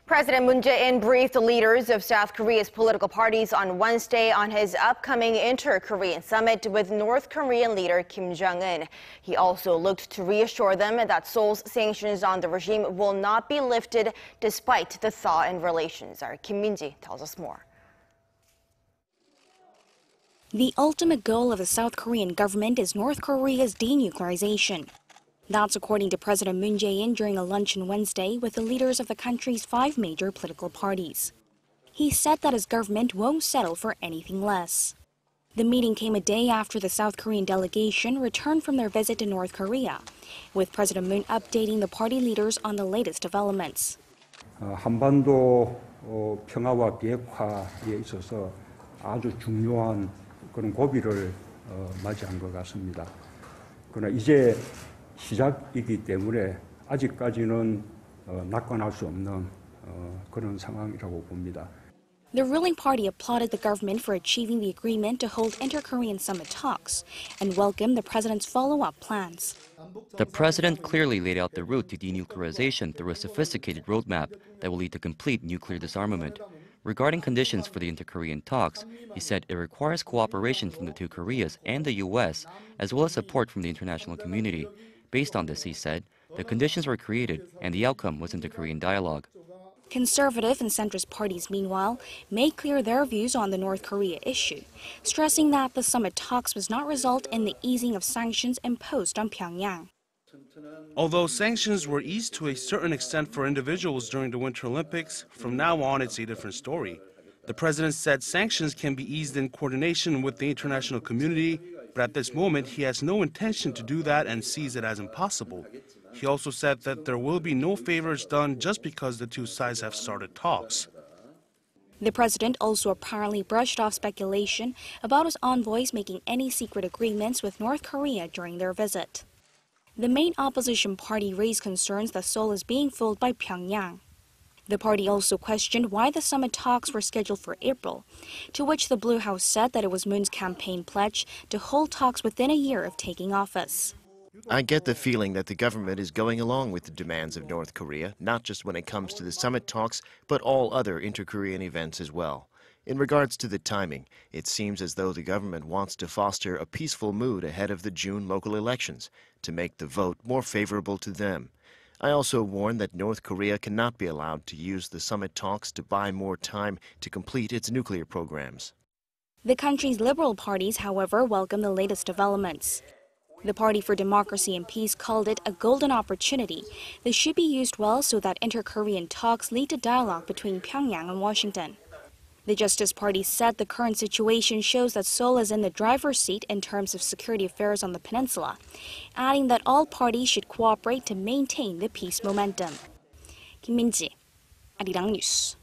President Moon Jae-in briefed the leaders of South Korea's political parties on Wednesday on his upcoming inter-Korean summit with North Korean leader Kim Jong-un. He also looked to reassure them that Seoul's sanctions on the regime will not be lifted despite the thaw in relations. Our Kim Min-ji tells us more. The ultimate goal of the South Korean government is North Korea's denuclearization. That's according to President Moon Jae-in during a luncheon Wednesday with the leaders of the country's 5 major political parties. He said that his government won't settle for anything less. The meeting came a day after the South Korean delegation returned from their visit to North Korea, with President Moon updating the party leaders on the latest developments. 한반도 평화와 비핵화에 있어서 아주 중요한 그런 고비를 맞이한 것 같습니다. 그러나 이제 시작이기 때문에 아직까지는 낙관할 수 없는 그런 상황이라고 봅니다. The ruling party applauded the government for achieving the agreement to hold inter-Korean summit talks and welcomed the president's follow-up plans. The president clearly laid out the route to denuclearization through a sophisticated roadmap that will lead to complete nuclear disarmament. Regarding conditions for the inter-Korean talks, he said it requires cooperation from the two Koreas and the U.S., as well as support from the international community. Based on this, he said, the conditions were created and the outcome was inter-Korean dialogue. Conservative and centrist parties, meanwhile, made clear their views on the North Korea issue, stressing that the summit talks must not result in the easing of sanctions imposed on Pyongyang. Although sanctions were eased to a certain extent for individuals during the Winter Olympics, from now on it's a different story. The president said sanctions can be eased in coordination with the international community, but at this moment he has no intention to do that and sees it as impossible. He also said that there will be no favors done just because the two sides have started talks. The president also apparently brushed off speculation about his envoys making any secret agreements with North Korea during their visit. The main opposition party raised concerns that Seoul is being fooled by Pyongyang. The party also questioned why the summit talks were scheduled for April, to which the Blue House said that it was Moon's campaign pledge to hold talks within a year of taking office. I get the feeling that the government is going along with the demands of North Korea, not just when it comes to the summit talks, but all other inter-Korean events as well. In regards to the timing, it seems as though the government wants to foster a peaceful mood ahead of the June local elections, to make the vote more favorable to them. I also warn that North Korea cannot be allowed to use the summit talks to buy more time to complete its nuclear programs. The country's liberal parties, however, welcome the latest developments. The Party for Democracy and Peace called it a golden opportunity that should be used well so that inter-Korean talks lead to dialogue between Pyongyang and Washington. The Justice Party said the current situation shows that Seoul is in the driver's seat in terms of security affairs on the peninsula, adding that all parties should cooperate to maintain the peace momentum. Kim Min-ji, Arirang News.